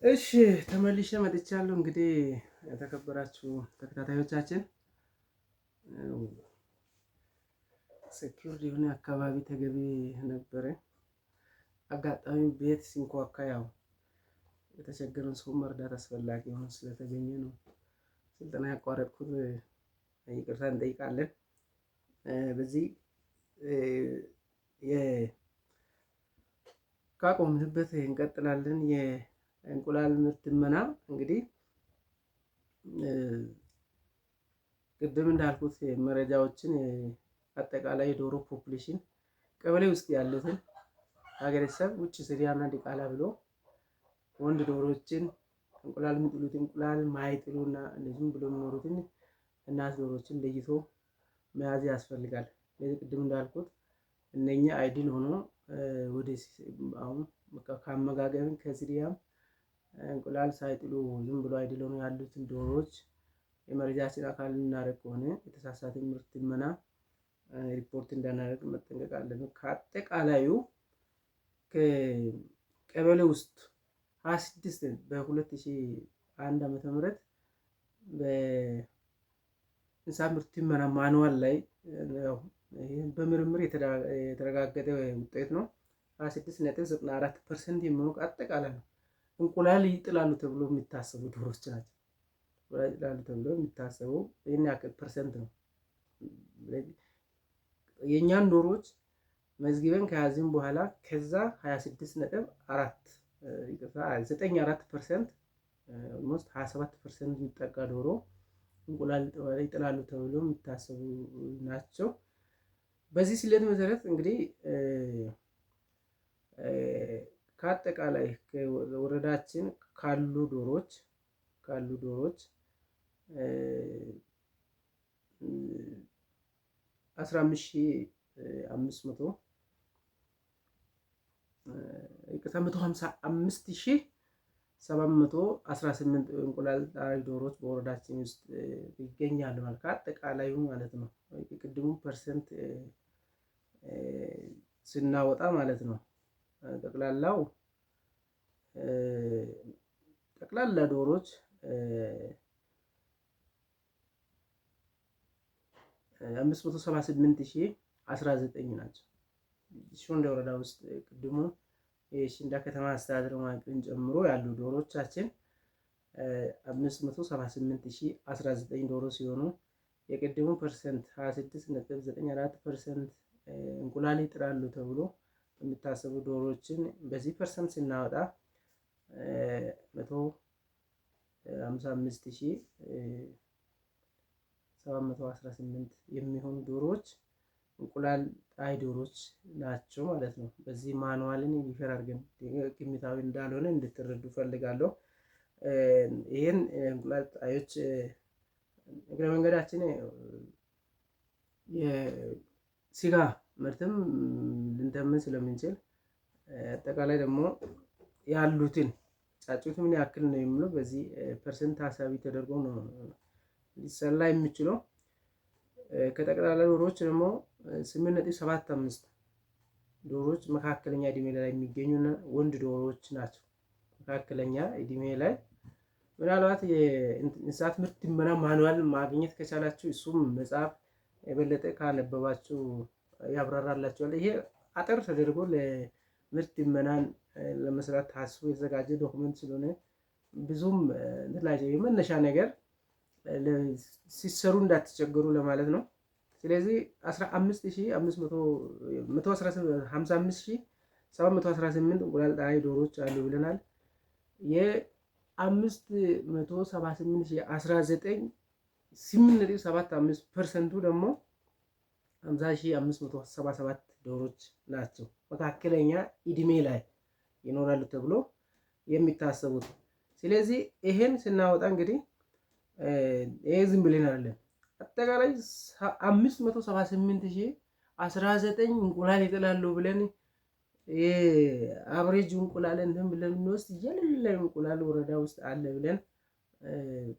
እሺ ተመልሼ መጥቻለሁ። እንግዲህ የተከበራችሁ ተከታታዮቻችን ሴኩሪቲ የሆነ አካባቢ ተገቢ ነበረ። አጋጣሚ ቤት ሲንኳኳ ያው የተቸገረን ሰው መርዳት አስፈላጊ ሆኖ ስለተገኘ ነው ስልጠና ያቋረጥኩት። ይቅርታ እንጠይቃለን። በዚህ ካቆምንበት እንቀጥላለን። የእንቁላል ምርት ምና እንግዲህ ቅድም እንዳልኩት መረጃዎችን አጠቃላይ ዶሮ ፖፑሌሽን ቀበሌ ውስጥ ያሉትን ሀገረሰብ ውጭ ዝርያና ዲቃላ ብሎ ወንድ ዶሮዎችን እንቁላል የሚጥሉት እንቁላል ማይጥሉና እንደዚህም ብሎ የሚኖሩትን እናት ዶሮዎችን ለይቶ መያዝ ያስፈልጋል። ለዚህ ቅድም እንዳልኩት እነኛ አይዲል ሆኖ ወደ አሁን ከአመጋገብን ከዝርያም እንቁላል ሳይጥሉ ዝም ብሎ አይዲል ሆኖ ያሉትን ዶሮዎች የመረጃችን አካል እናደርግ ከሆነ የተሳሳተ ምርት ምና ሪፖርት እንዳናደርግ መጠንቀቅ አለብን። ከአጠቃላዩ ከቀበሌ ውስጥ 26 በ2001 ዓመተ ምህረት በእንስሳት ምርት ምርመራ ማኑዋል ላይ በምርምር የተረጋገጠ ውጤት ነው። 26.94% የሚሆኑ አጠቃላይ ነው እንቁላል ይጥላሉ ተብሎ የሚታሰቡ ዶሮዎች ናቸው። እንቁላል ይጥላሉ ተብሎ የሚታሰቡ ይህን ያክል ፐርሰንት ነው። የእኛን ዶሮዎች መዝግበን ከያዝን በኋላ ከዛ 26.94% ኦልሞስት 27% የሚጠጋ ዶሮ እንቁላል ይጥላሉ ተብሎ የሚታሰቡ ናቸው። በዚህ ስሌት መሰረት እንግዲህ ከአጠቃላይ ወረዳችን ካሉ ዶሮዎች 155,718 እንቁላል ጣይ ዶሮዎች በወረዳችን ውስጥ ይገኛሉ ማለት ከአጠቃላዩ ማለት ነው። ቅድሙ ፐርሰንት ስናወጣ ማለት ነው። ጠቅላላ ዶሮዎች 578,019 ናቸው። ሽንዳ ወረዳ ውስጥ ቅድሙ የሽንዳ ከተማ አስተዳደር መዋቅርን ጨምሮ ያሉ ዶሮዎቻችን 578,019 ዶሮ ሲሆኑ የቅድሙ ፐርሰንት 26.94% እንቁላል ይጥላሉ ተብሎ የሚታሰቡ ዶሮዎችን በዚህ ፐርሰንት ስናወጣ 155,718 የሚሆኑ ዶሮዎች እንቁላል ጣይ ዶሮዎች ናቸው ማለት ነው። በዚህ ማኑዋልን ሪፈር አድርገን ግምታዊ እንዳልሆነ እንድትረዱ ፈልጋለሁ። ይሄን እንቁላል ጣዮች እግረ መንገዳችን የስጋ ምርትም ልንተምን ስለምንችል አጠቃላይ ደግሞ ያሉትን ጫጩት ምን ያክል ነው የሚለው በዚህ ፐርሰንት ታሳቢ ተደርጎ ነው ሊሰላ የሚችለው። ከጠቅላላ ዶሮዎች ደግሞ 8.75 ዶሮዎች መካከለኛ እድሜ ላይ የሚገኙና ወንድ ዶሮዎች ናቸው። መካከለኛ እድሜ ላይ ምናልባት የእንስሳት ምርት ምርመራ ማኑዋል ማግኘት ከቻላችሁ እሱም መጽሐፍ የበለጠ ካነበባችሁ ያብራራላችኋል። ይሄ አጠር ተደርጎ ለምርት ምርመራን ለመስራት ታስቦ የተዘጋጀ ዶክመንት ስለሆነ ብዙም የመነሻ ነገር ሲሰሩ እንዳትቸገሩ ለማለት ነው። ስለዚህ 155,718 እንቁላል ጣይ ዶሮዎች አሉ ብለናል። የ578,019 8.75% ደግሞ 50,577 ዶሮዎች ናቸው መካከለኛ እድሜ ላይ ይኖራሉ ተብሎ የሚታሰቡት። ስለዚህ ይሄን ስናወጣ እንግዲህ ይሄ ዝም ብለን አይደለም አጠቃላይ 578,019 እንቁላል ይጥላሉ ብለን የአቨሬጅ እንቁላል እንትን ብለን እንወስድ የሌለ እንቁላል ወረዳ ውስጥ አለ ብለን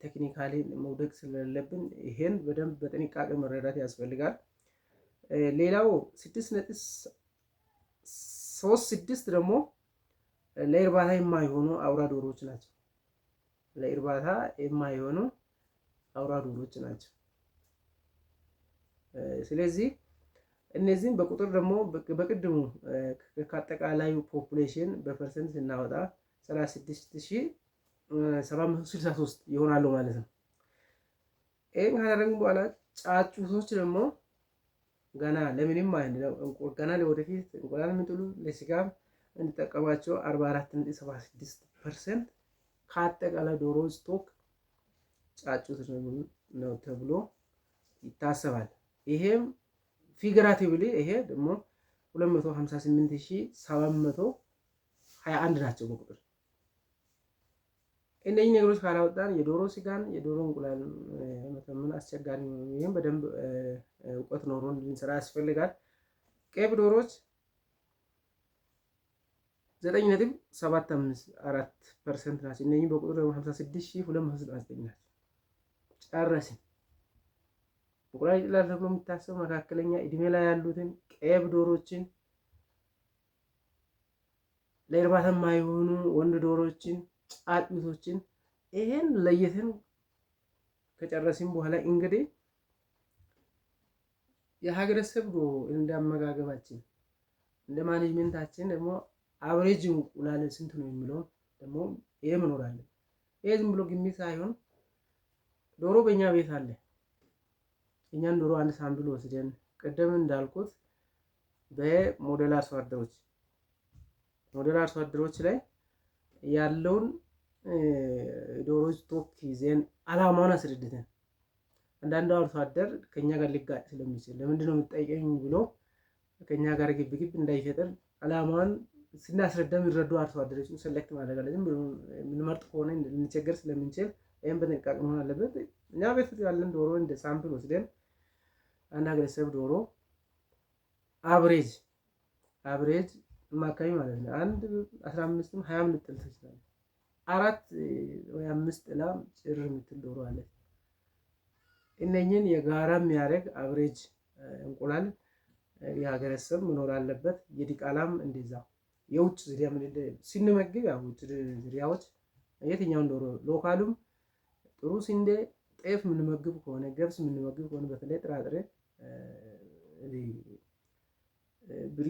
ቴክኒካሊ መውደቅ ስለሌለብን ይሄን በደንብ በጥንቃቄ መረዳት ያስፈልጋል። ሌላው 6.36 ደግሞ ለእርባታ የማይሆኑ አውራ ዶሮዎች ናቸው። ለእርባታ የማይሆኑ አውራ ዶሮዎች ናቸው። ስለዚህ እነዚህም በቁጥር ደግሞ በቅድሙ ከአጠቃላዩ ፖፑሌሽን በፐርሰንት ስናወጣ 36763 ይሆናሉ ማለት ነው። ይህን ካደረግን በኋላ ጫጩቶች ደግሞ ገና ለምንም ገና ለወደፊት እንቁላል የሚጥሉ ለስጋም እንዲጠቀማቸው 44.76% ከአጠቃላይ ዶሮ ስቶክ ጫጩቶች ነው ተብሎ ይታሰባል። ይሄም ፊገራቲቭሊ ይሄ ደግሞ 258721 ናቸው በቁጥር። እነዚህ ነገሮች ካላወጣን የዶሮ ስጋን የዶሮ እንቁላል መተመን አስቸጋሪ ነው። ይህም በደንብ እውቀት ኖሮን ልንሰራ ያስፈልጋል። ቄብ ዶሮች 9.754% ናቸው። እነዚህ በቁጥር 56299 ናቸው። ጨረስን። እንቁላል ይጥላል ተብሎ የሚታሰብ መካከለኛ እድሜ ላይ ያሉትን ቄብ ዶሮችን፣ ለእርባታ የማይሆኑ ወንድ ዶሮችን፣ ጫጩቶችን ይሄን ለየትን ከጨረስን በኋላ እንግዲህ የሀገረሰብ ዶሮ እንዳመጋገባችን እንደ ማኔጅመንታችን ደግሞ አቨሬጅ እንቁላል ስንት ነው የሚለው ደግሞ ይሄ መኖር አለ። ይሄ ዝም ብሎ ግምት ሳይሆን ዶሮ በእኛ ቤት አለ። እኛን ዶሮ አንድ ሳምፕል ወስደን ቀደም እንዳልኩት በሞዴል አርሶ አደሮች ላይ ያለውን ዶሮ ስቶክ ይዘን አላማውን አስረድተን አንዳንዱ አርሶ አደር ከኛ ጋር ሊጋጭ ስለሚችል ለምንድን ነው የምትጠይቀኝ ብሎ ከኛ ጋር ግብግብ እንዳይፈጠር አላማውን ስናስረዳ የሚረዱ አርሶ አደሮችን ሰሌክት ማድረግ አለ። ዝም ብሎ የምንመርጥ ከሆነ ልንቸገር ስለምንችል ይህም በጥንቃቄ መሆን አለበት። እኛ ቤት ያለን ዶሮ እንደ ሳምፕል ወስደን አንድ ሀገረሰብ ዶሮ አብሬጅ አማካኝ ማለት ነው አንድ 15 20 ልጥል ትችላለች። 4 ወይ 5 ጥላ ጭር የምትል ዶሮ አለ። እነኝን የጋራ የሚያደርግ አብሬጅ እንቁላል የሀገረሰብ መኖር አለበት። የዲቃላም እንደዛ የውጭ ዝርያ ስንመግብ ያው ውጭ ዝርያዎች የትኛውን ዶሮ ሎካሉም ጥሩ ስንዴ፣ ጤፍ የምንመግብ ከሆነ ገብስ የምንመግብ ከሆነ በተለይ ጥራጥሬ ብሪ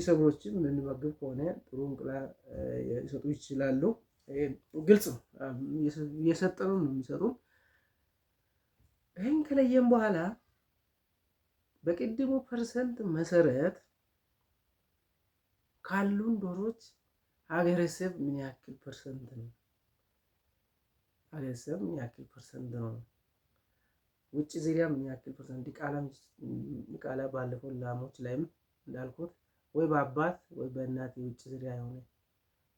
ሰብሎችን የምንመግብ ከሆነ ጥሩ እንቁላል ሊሰጡ ይችላሉ። ግልጽ ነው። እየሰጠኑ ነው የሚሰጡ። ይህን ከለየም በኋላ በቅድሙ ፐርሰንት መሰረት ካሉን ዶሮች ሀገረሰብ ምን ያክል ፐርሰንት ነው? ሀገረሰብ ምን ያክል ፐርሰንት ነው? ውጭ ዝርያ ምን ያክል ፐርሰንት? ዲቃላ ባለፈው ላሞች ላይም እንዳልኩት ወይ በአባት ወይ በእናት የውጭ ዝርያ የሆነ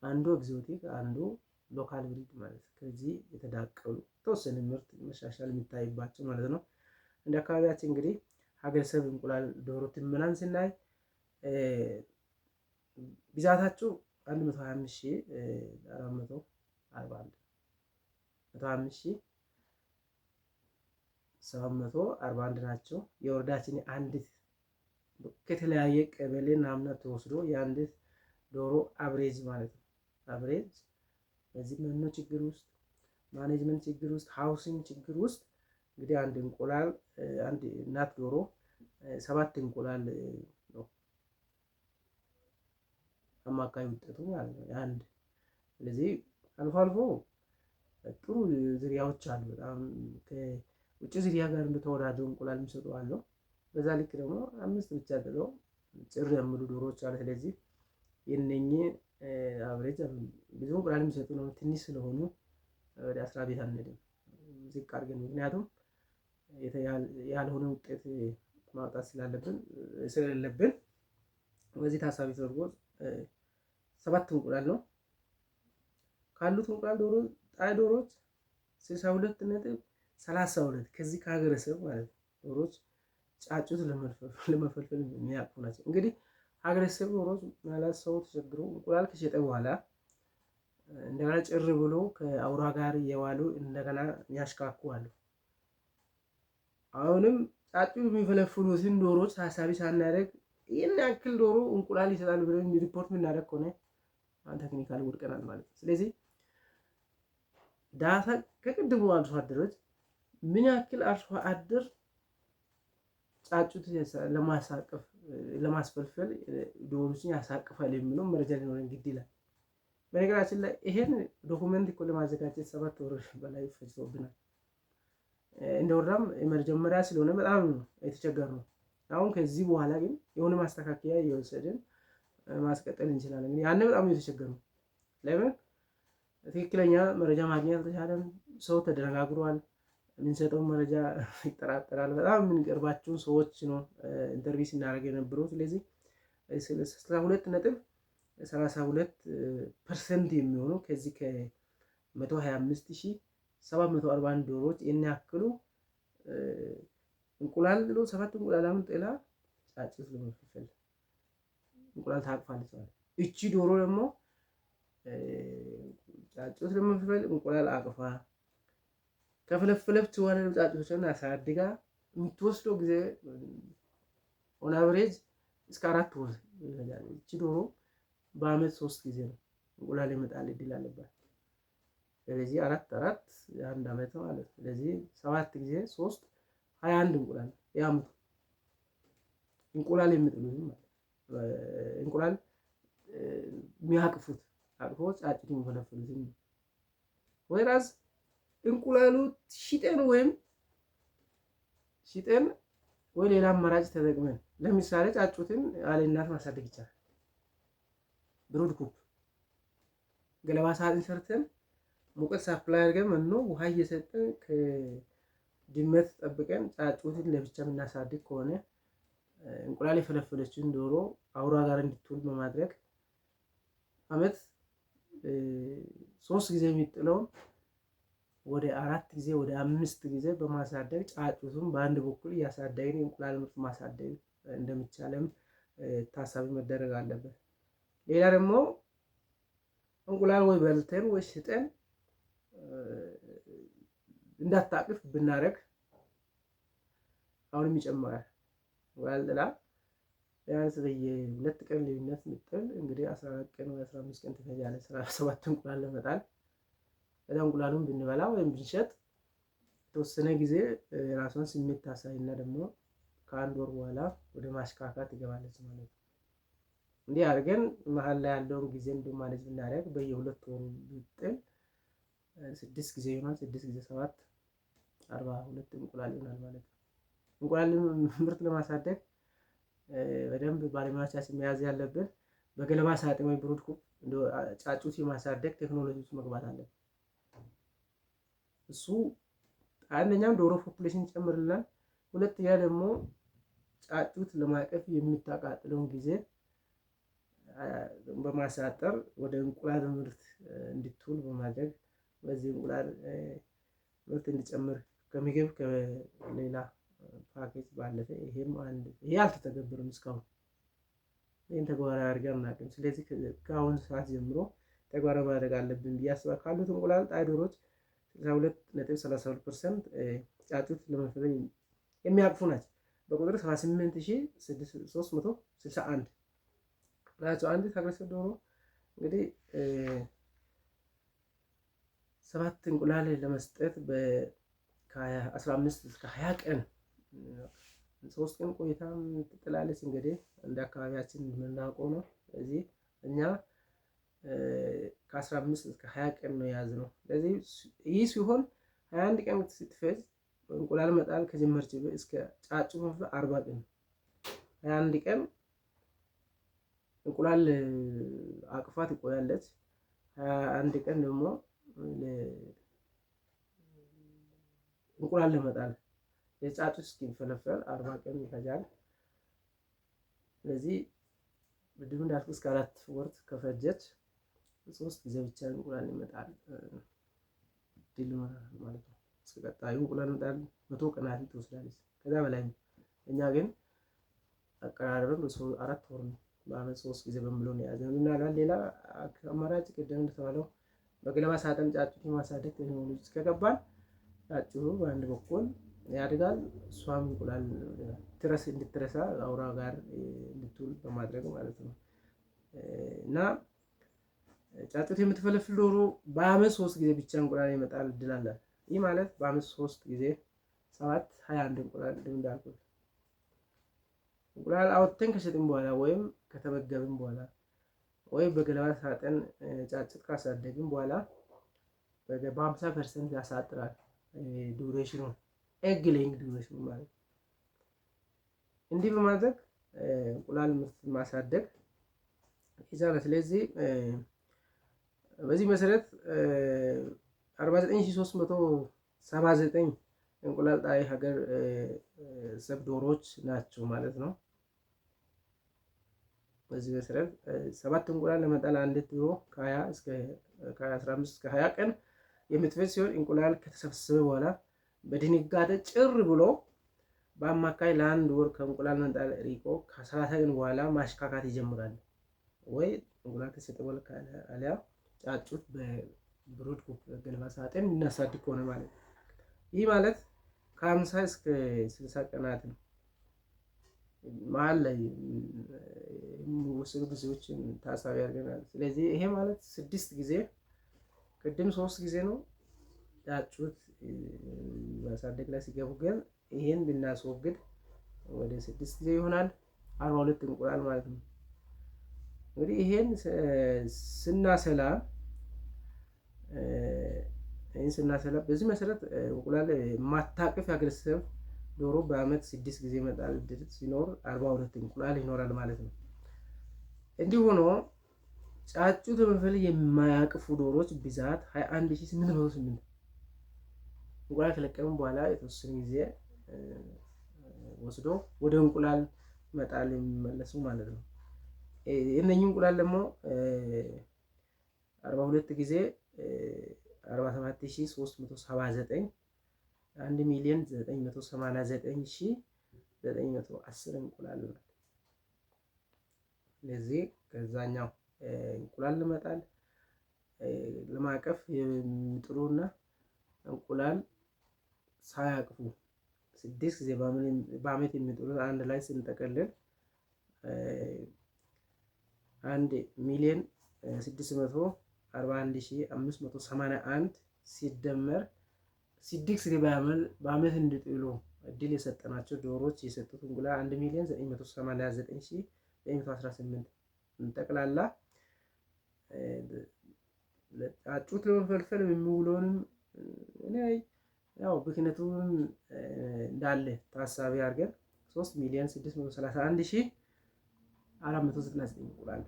አንዱ ኤግዞቲክ አንዱ ሎካል ብሪድ ማለት ከዚህ የተዳቀሉ የተወሰነ ምርት መሻሻል የሚታይባቸው ማለት ነው። እንደ አካባቢያችን እንግዲህ ሀገረሰብ እንቁላል ዶሮ ትመናን ስናይ ብዛታቸው 125441 125741 ናቸው። የወረዳችን አንዲት ከተለያየ ቀበሌ ናምና ተወስዶ የአንዲት ዶሮ አብሬጅ ማለት ነው። አብሬጅ በዚህ መኖ ችግር ውስጥ ማኔጅመንት ችግር ውስጥ ሃውሲንግ ችግር ውስጥ እንግዲህ አንድ እንቁላል አንድ እናት ዶሮ 7 እንቁላል ነው አማካይ ውጤቱ ማለት ነው አንድ። ስለዚህ አልፎ አልፎ ጥሩ ዝርያዎች አሉ። በጣም ከውጭ ዝርያ ጋር እንደተወዳደሩ እንቁላል የሚሰጡ አሉ። በዛ ልክ ደግሞ 5 ብቻ ጥለው ጭር የሚሉ ዶሮዎች አሉ። ስለዚህ የነኚህ አብሬጅ ብዙ እንቁላል የሚሰጡ ነው። ትንሽ ስለሆኑ ወደ 10 ቤት አንሄድም ዝቅ አድርገን፣ ምክንያቱም ያልሆነ ውጤት ማውጣት ስለሌለብን በዚህ ታሳቢ ተደርጎ 7 እንቁላል ነው ካሉት እንቁላል ጣይ ዶሮዎች 62.32 ከዚህ ከሀገረሰብ ማለት ዶሮዎች ጫጩት ለመፈልፈል የሚያውቁ ናቸው። እንግዲህ ሀገረሰብ ዶሮዎች ማለት ሰው ተቸግሮ እንቁላል ከሸጠ በኋላ እንደገና ጭር ብሎ ከአውራ ጋር እየዋሉ እንደገና ያሽካኩ አሉ። አሁንም ጫጩት የሚፈለፍሉትን ዶሮዎች ታሳቢ ሳናደርግ ይህን ያክል ዶሮ እንቁላል ይሰጣሉ ብለን ሪፖርት የምናደርግ ከሆነ ቴክኒካሊ ወድቀናል ማለት ነው። ስለዚህ ዳታ ከቅድሙ አርሶ አደሮች ምን ያክል አርሶ አደር ጫጩት ለማሳቀፍ ለማስፈልፈል ዶሮችን ያሳቅፋል የሚለው መረጃ ሊኖረን ግድ ይላል። በነገራችን ላይ ይሄን ዶኩመንት እኮ ለማዘጋጀት 7 ወር በላይ ፈጅቶብናል። እንደወራም የመጀመሪያ ስለሆነ በጣም ነው የተቸገርነው። አሁን ከዚህ በኋላ ግን የሆነ ማስተካከያ እየወሰድን ማስቀጠል እንችላለን። ግን ያን በጣም የተቸገርነው ለምን ትክክለኛ መረጃ ማግኘት አልተቻለም። ሰው ተደነጋግሯል። የምንሰጠው መረጃ ይጠራጠራል። በጣም የምንቀርባቸውን ሰዎች ነው ኢንተርቪው ስናደርግ የነበረው። ስለዚህ 32% የሚሆነው ከዚህ ከ125,741 ዶሮዎች የሚያክሉ እንቁላል ጥሎ 7 እንቁላል ጥላ ጫጩት ለመፈልፈል እንቁላል ታቅፋለች ማለት። እቺ ዶሮ ደግሞ ጫጩት ለመፈልፈል እንቁላል አቅፋ ከፈለፈለች በኋላ ጫጩቶችን አሳድጋ የምትወስደው ጊዜ ኦን አቨሬጅ እስከ 4 ወር ይፈጃል። እቺ ዶሮ በአመት 3 ጊዜ ነው እንቁላል የመጣል እድል አለባት። ስለዚህ 4 የአንድ አመት ማለት ነው። ስለዚህ 7 ጊዜ 3 21 እንቁላል ያምጡ እንቁላል የምጥሉት ማለት እንቁላል የሚያቅፉት አቅፎ ጫጩት የሚፈለፍሉት ወይራስ እንቁላሉ ሽጠን ወይ ሌላ አማራጭ ተጠቅመን ለምሳሌ ጫጩትን ያለ እናት ማሳደግ ይቻላል። ብሩድ ኩፕ ገለባ ሳጥን ሰርተን ሙቀት ሳፕላይ አድርገን መኖ ውሃ እየሰጠን ከድመት ጠብቀን ጫጩትን ለብቻ የምናሳድግ ከሆነ እንቁላል የፈለፈለችን ዶሮ አውራ ጋር እንድትውል በማድረግ አመት 3 ጊዜ የሚጥለውን ወደ 4 ጊዜ ወደ 5 ጊዜ በማሳደግ ጫጩቱን በአንድ በኩል እያሳደግን እንቁላል ምርት ማሳደግ እንደሚቻለም ታሳቢ መደረግ አለበት። ሌላ ደግሞ እንቁላል ወይ በልተን ወይ ሽጠን እንዳታቅፍ ብናረግ አሁንም ይጨምራል። እንቁላል ጥላ ቢያንስ በየ2 ቀን ልዩነት ምጥል እንግዲህ 14 ቀን ወይ 15 ቀን ትፈጃለች 17 እንቁላል ለመጣል። ከዛ እንቁላሉን ብንበላ ወይም ብንሸጥ የተወሰነ ጊዜ ራሷን ስሜት ታሳይና ደግሞ ከ1 ወር በኋላ ወደ ማሽካካት ትገባለች ማለት ነው። እንዲህ አድርገን መሀል ላይ ያለውን ጊዜ እንደማለት ብናደርግ በየ2 ወሩ ብጥል 6 ጊዜ ይሆናል። 6 ጊዜ 7 42 እንቁላል ይሆናል ማለት ነው። እንቁላል ምርት ለማሳደግ በደንብ ባለሙያዎቻችን መያዝ ያለብን በገለባ ሳጥን ወይ ብሩድ ኩፕ ጫጩት የማሳደግ ቴክኖሎጂ ውስጥ መግባት አለብን። እሱ አንደኛም ዶሮ ፖፑሌሽን ይጨምርልናል። ሁለተኛ ደግሞ ጫጩት ለማቀፍ የሚታቃጥለውን ጊዜ በማሳጠር ወደ እንቁላል ምርት እንድትውል በማድረግ በዚህ እንቁላል ምርት እንዲጨምር ከምግብ ከሌላ ፓኬጅ ባለፈ ይሄም ይሄ አልተተገበረም እስካሁን። ይሄን ተግባራዊ አድርገን አናውቅም። ስለዚህ ከአሁን ሰዓት ጀምሮ ተግባራዊ ማድረግ አለብን ብዬ አስባለሁ። ካሉት እንቁላል ጣይ ዶሮዎች 62.32% ጫጩት ለመፈልፈል የሚያቅፉ ናቸው። በቁጥር 78,361 ናቸው። አንዲት አግሬሲቭ ዶሮ እንግዲህ 7 እንቁላል ለመስጠት ከ15 እስከ 20 ቀን 3 ቀን ቆይታ ትጥላለች። እንግዲህ እንደ አካባቢያችን የምናውቀው ነው። ስለዚህ እኛ ከ15 እስከ 20 ቀን ነው የያዝነው። ስለዚህ ይህ ሲሆን 21 ቀን ስትፈጅ እንቁላል መጣል ከጀመረች እስከ ጫጩት 40 ቀን 21 ቀን እንቁላል አቅፋ ትቆያለች። 21 ቀን ደግሞ እንቁላል ለመጣል የጫጩት እስኪፈለፈል 40 ቀን ይፈጃል። ስለዚህ ቅድም እንዳልኩት እስከ 4 ወር ከፈጀች 3 ጊዜ ብቻ እንቁላል ይመጣል ድል ማለት ነው። እስከ ቀጣዩ እንቁላል ይመጣል 100 ቀናት ትወስዳለች። ከዛ በላይ ነው። እኛ ግን አቀራረብን 4 ወር ነው በአመት 3 ጊዜ በሚለው ነው የያዝነው። እና ሌላ አማራጭ ቅድም እንደተባለው በገለባ ሳጥን ጫጩት የማሳደግ ቴክኖሎጂ ከገባን ጫጩቱ በአንድ በኩል ያድጋል፣ እሷም እንቁላል እንድትረሳ አውራ ጋር እንድትውል በማድረግ ማለት ነው። እና ጫጩት የምትፈለፍል ዶሮ በአመት 3 ጊዜ ብቻ እንቁላል ይመጣል እድል አላት። ይህ ማለት በአመት 3 ጊዜ 21 እንቁላል እንዳልኩት እንቁላል አውጥተን ከሸጥን በኋላ ወይም ከተመገብን በኋላ ወይም በገለባ ሳጥን ጫጩት ካሳደግን በኋላ በ50% ያሳጥራል ዱሬሽኑ ኤግ ሌይንግ ዱሬሽኑ ማለት። እንዲህ በማድረግ እንቁላል ምርት ማሳደግ ይቻላል። ስለዚህ በዚህ መሰረት 49379 እንቁላል ጣይ ሀገር ሰብ ዶሮዎች ናቸው ማለት ነው። በዚህ መሰረት 7 እንቁላል ለመጣል አንዲት ዶሮ ከ15 እስከ 20 ቀን የምትፈጅ ሲሆን እንቁላል ከተሰበሰበ በኋላ በድንጋጤ ጭር ብሎ በአማካይ ለአንድ ወር ከእንቁላል መጣል ሪቆ ከ30 ቀን በኋላ ማሽካካት ይጀምራል። ወይ እንቁላል ከሰጠ በኋላ አሊያ ጫጩት በብሮድ ገለባ ሳጥን እናሳድግ ሆነ ማለት ነው። ይህ ማለት ከ50 እስከ 60 ቀናት ነው። መሀል ላይ የሚወሰዱ ጊዜዎችን ታሳቢ አድርገናል። ስለዚህ ይሄ ማለት 6 ጊዜ ቅድም 3 ጊዜ ነው ጫጩት ማሳደግ ላይ ሲገቡ፣ ግን ይሄን ብናስወግድ ወደ 6 ጊዜ ይሆናል 42 እንቁላል ማለት ነው። እንግዲህ ይሄን ስናሰላ በዚህ መሰረት እንቁላል ማታቀፍ ያገረሰብ ዶሮ በአመት 6 ጊዜ መጣል እድል ሲኖር 42 እንቁላል ይኖራል ማለት ነው። እንዲህ ሆኖ ጫጩት በመፈለግ የማያቅፉ ዶሮዎች ብዛት 21808 እንቁላል ከለቀሙ በኋላ የተወሰነ ጊዜ ወስዶ ወደ እንቁላል መጣል የሚመለሱ ማለት ነው። እነኚህ እንቁላል ደግሞ 42 ጊዜ 47379 1,989,910 እንቁላል ነው። ስለዚህ ከዛኛው እንቁላል ለመጣል ለማቀፍ የሚጥሩና እንቁላል ሳያቅፉ 6 ጊዜ በአመት የሚጥሉት አንድ ላይ ስንጠቀልል 1,641,581 ሲደመር 6 ጊዜ በአመት እንዲጥሉ እድል የሰጠናቸው ዶሮዎች የሰጡት እንቁላል 1,989,918 እንጠቅላላ ጫጩት ለመፈልፈል የሚውለውንም ያው ብክነቱን እንዳለ ታሳቢ አድርገን 3,631,499 እንቁላል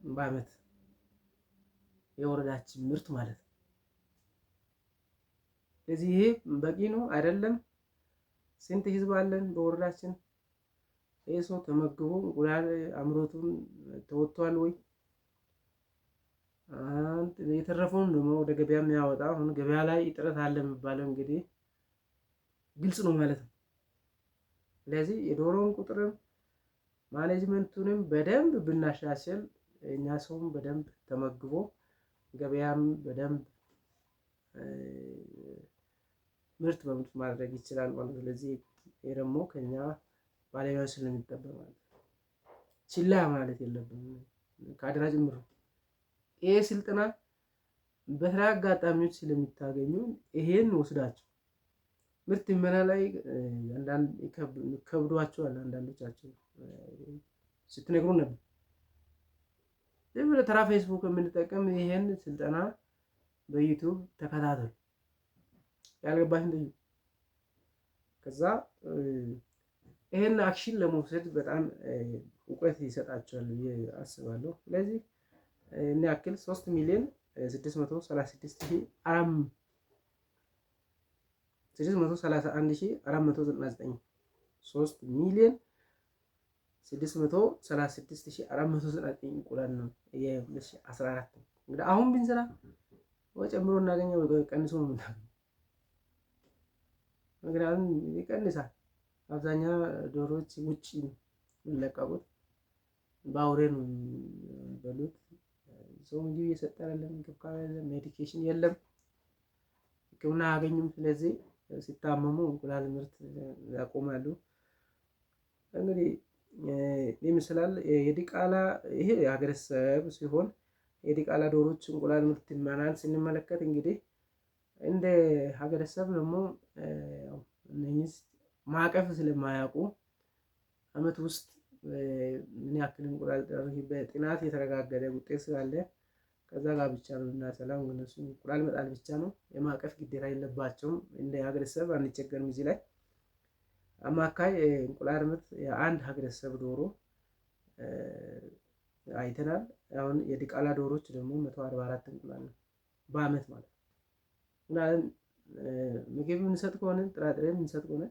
በአመት የወረዳችን ምርት ማለት ነው። ስለዚህ ይሄ በቂ ነው አይደለም? ስንት ህዝብ አለን በወረዳችን? ይሄ ሰው ተመግቦ እንቁላል አምሮቱን ተወጥቷል ወይ? የተረፈውን ደግሞ ወደ ገበያ የሚያወጣ አሁን ገበያ ላይ እጥረት አለ የሚባለው እንግዲህ ግልጽ ነው ማለት ነው። ስለዚህ የዶሮውን ቁጥርም ማኔጅመንቱንም በደንብ ብናሻሽል እኛ ሰውም በደንብ ተመግቦ ገበያም በደንብ ምርት በምርት ማድረግ ይችላል ማለት ነው። ስለዚህ ይሄ ደግሞ ከኛ ባለሙያዎች ስለሚጠበቅ ማለት ነው። ችላ ማለት የለብንም ከአደራ ጀምሮ ይሄ ስልጠና በስራ አጋጣሚዎች ስለሚታገኙ ይሄን ወስዳቸው ምርት ይመና ላይ አንዳንድ ከብዷቸዋል። አንዳንዶቻቸው ስትነግሩ ነበር ለምን ተራ ፌስቡክ የምንጠቀም ይሄን ስልጠና በዩቲዩብ ተከታተሉ፣ ያልገባሽን ጠይቁ። ከዛ ይሄን አክሽን ለመውሰድ በጣም እውቀት ይሰጣቸዋል ብዬ አስባለሁ። ስለዚህ እኔ ያክል 3,631,499 3,636,499 እንቁላል ነው የ2014 እንግዲህ አሁን ብንሰራ ወይ ጨምሮ እናገኘው ወይ ቀንሶ ነው የምናገኘው። ምክንያቱም ይቀንሳል። አብዛኛው ዶሮዎች ውጭ የሚለቀቁት በአውሬ ነው የሚበሉት። ሰው እንጂ እየሰጠ አይደለም፣ እንክብካቤ የለም፣ ሜዲኬሽን የለም፣ ሕክምና አያገኙም። ስለዚህ ሲታመሙ እንቁላል ምርት ያቆማሉ። እንግዲህ ይመስላል የዲቃላ ይሄ የሀገረሰብ ሲሆን የዲቃላ ዶሮዎች እንቁላል ምርት ይመናል ስንመለከት እንግዲህ እንደ ሀገረሰብ ደግሞ እነኚህ ማቀፍ ስለማያውቁ አመት ውስጥ ምን ያክል እንቁላል በጥናት የተረጋገጠ ውጤት ስላለ ከዛ ጋር ብቻ ነው እና ሰላም እነሱ እንቁላል መጣል ብቻ ነው። የማቀፍ ግዴታ የለባቸውም። እንደ ሀገረሰብ አንቸገርም። እዚህ ላይ አማካይ እንቁላል ምርት የአንድ ሀገረሰብ ዶሮ አይተናል። አሁን የዲቃላ ዶሮዎች ደግሞ 144 እንቁላል ነው በአመት ማለት ነው። እና ምግብ የምንሰጥ ከሆነ ጥራጥሬ የምንሰጥ ከሆነ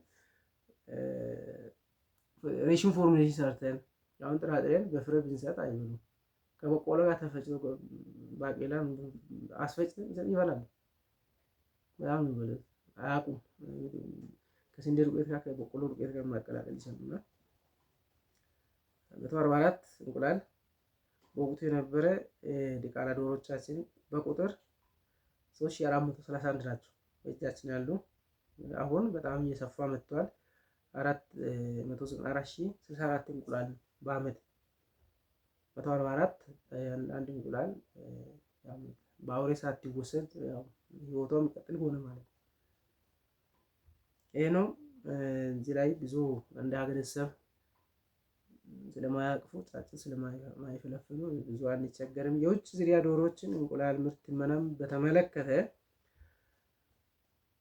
ሬሽን ፎርሙሌሽን ሰርተን አሁን ጥራጥሬን በፍሬ ብንሰጥ አይበሉም። ከበቆሎ ጋር ተፈጭቶ ባቄላ አስፈጭተን ይበላሉ። በጣም ነው የሚበሉት። አያውቁም። ከስንዴ ዱቄት ጋር ከበቆሎ ዱቄት ጋር ማቀላቀል ይችላልና 144 እንቁላል በወቅቱ የነበረ ዲቃላ ዶሮዎቻችን በቁጥር 3431 ናቸው በእጃችን ያሉ። አሁን በጣም እየሰፋ መጥቷል። 494,064 እንቁላል በአመት 144 አንድ እንቁላል በአውሬ ሳትወሰድ ህይወቷ የሚቀጥል ሆነ ማለት ነው። ይሄ ነው። እዚህ ላይ ብዙ እንደ ሀገረሰብ ስለማያቅፉ ጫጩት ስለማይፈለፍሉ ብዙ አንቸገርም። የውጭ ዝርያ ዶሮዎችን እንቁላል ምርት ምናምን በተመለከተ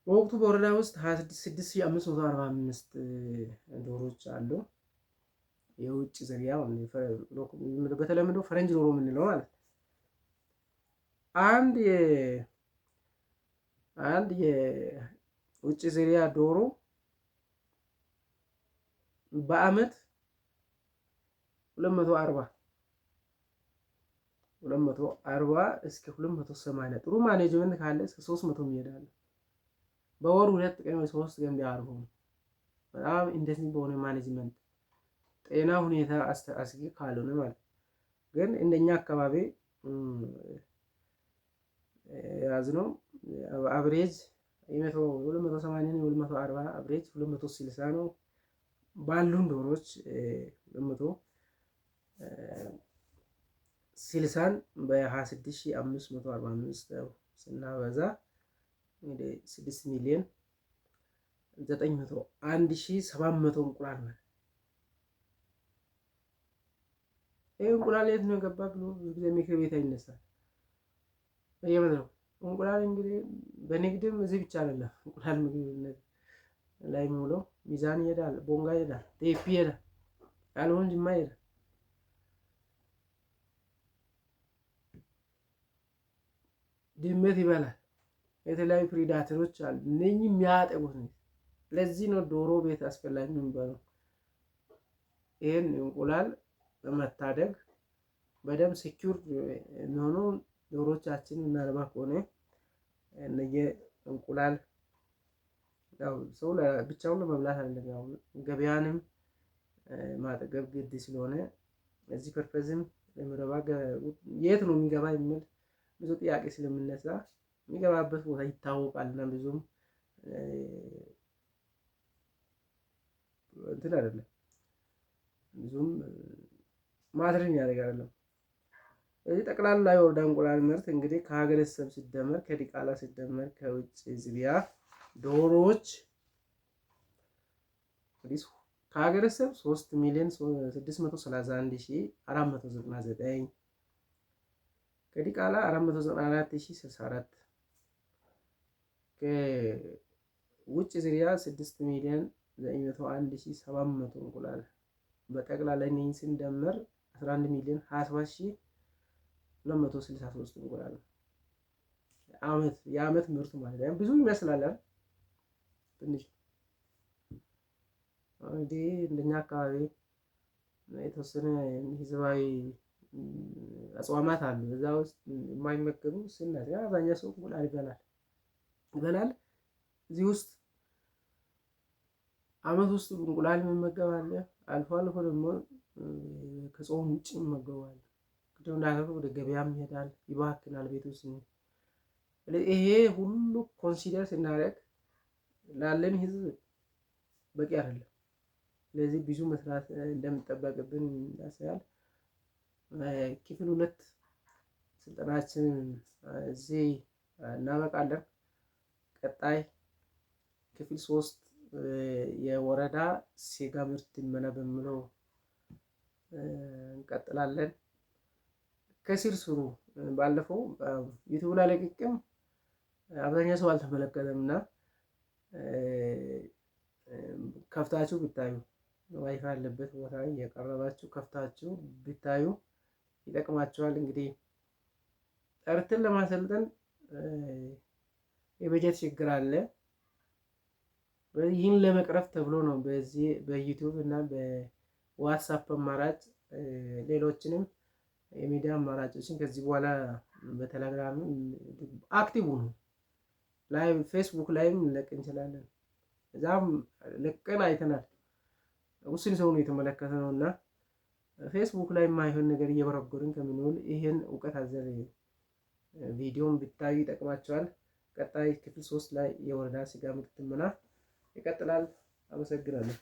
በወቅቱ በወረዳ ውስጥ 26545 ዶሮዎች አሉ። የውጭ ዝርያ በተለምዶ ፈረንጅ ዶሮ የምንለው ማለት ነው። አንድ የውጭ ዝርያ ዶሮ በአመት 240 እስከ 280 ጥሩ ማኔጅመንት ካለ እስከ 300 ይሄዳል። በወር 2 ቀን ወይ 3 ቀን ቢያርፉ በጣም እንደዚህ በሆነ ማኔጅመንት ጤና ሁኔታ አስጊ ካልሆነ ማለት ግን እንደኛ አካባቢ ያዝነው አቨሬጅ 280 ነው 240 አቨሬጅ 260 ነው ባሉን ዶሮዎች 260ን በ26545 ስናበዛ እንግዲህ 6,901,700 እንቁላል ማለት ይሄ እንቁላል የት ነው የገባ ብሎ ብዙ ጊዜ ምክር ቤት ይነሳል። በየመድረኩ እንቁላል እንግዲህ በንግድም እዚህ ብቻ አይደለም። እንቁላል ምግብነት ላይ የሚውለው ሚዛን ይሄዳል፣ ቦንጋ ይሄዳል፣ ቴፒ ይሄዳል፣ ያልሆን ጅማ ይሄዳል። ድመት ይበላል። የተለያዩ ፕሪዳተሮች አሉ። እነኚህ የሚያጠቁት ነው። ለዚህ ነው ዶሮ ቤት አስፈላጊ የሚባለው። ይሄን እንቁላል በመታደግ በደንብ ሴኩር የሚሆኑ ዶሮቻችን እናርባ ከሆነ እነየ እንቁላል ያው ሰው ብቻውን ለመብላት አይደለም፣ ያው ገበያንም ማጠገብ ግድ ስለሆነ እዚህ ፐርፐዝም ለምረባ የት ነው የሚገባ የሚል ብዙ ጥያቄ ስለምነሳ የሚገባበት ቦታ ይታወቃል እና ብዙም እንትን አይደለም፣ ብዙም ማትረኝ ያደርግ አይደለም። እዚህ ጠቅላላ የወረዳ እንቁላል ምርት እንግዲህ ከሀገረሰብ ሲደመር ከዲቃላ ሲደመር ከውጭ ዝርያ ዶሮዎች እንግዲህ ከሀገረሰብ 3,631,499 ከዲቃላ 494,064 ከውጭ ዝርያ 6,901,700 እንቁላል በጠቅላላ እነኝን ስንደምር 11,027,263 እንቁላል የአመት ምርቱ ማለት ነው። ብዙ ይመስላል ትንሽ እንግዲህ እንደኛ አካባቢ የተወሰነ ህዝባዊ አጽዋማት አሉ። እዛ ውስጥ የማይመገቡ ስናት አብዛኛው ሰው እንቁላል ይበላል። እዚህ ውስጥ አመት ውስጥ እንቁላል መመገብ አለ። አልፎ አልፎ ደግሞ ከጾም ውጭ ይመገባል። ቅድም እንዳልኩት ወደ ገበያም ይሄዳል፣ ይባክናል ቤት ውስጥ። ይሄ ሁሉ ኮንሲደር ስናደርግ ላለን ህዝብ በቂ አይደለም። ስለዚህ ብዙ መስራት እንደሚጠበቅብን ያሳያል። ክፍል 2 ስልጠናችንን እዚህ እናበቃለን። ቀጣይ ክፍል 3 የወረዳ ስጋ ምርት ትመና በሚለው እንቀጥላለን። ከስር ስሩ ባለፈው ዩቲዩብ ላይ ለቅቄም አብዛኛው ሰው አልተመለከተም እና ከፍታችሁ ብታዩ ዋይፋይ ያለበት ቦታ እየቀረባችሁ ከፍታችሁ ብታዩ ይጠቅማችኋል። እንግዲህ ጠርተን ለማሰልጠን የበጀት ችግር አለ። ይህን ለመቅረፍ ተብሎ ነው በዚህ በዩቲዩብ እና በዋትስአፕ አማራጭ ሌሎችንም የሚዲያ አማራጮችን ከዚህ በኋላ በቴሌግራም አክቲቭ ነው። ላይቭ ፌስቡክ ላይም ልንለቅ እንችላለን። እዛም ልቀን አይተናል። ውስን ሰው ነው የተመለከተ ነው እና ፌስቡክ ላይ የማይሆን ነገር እየበረበርን ከምንውል ይሄን እውቀት አዘል ቪዲዮን ብታዩ ይጠቅማቸዋል። ቀጣይ ክፍል 3 ላይ የወረዳ ስጋ ምርት ትመና ይቀጥላል። አመሰግናለሁ።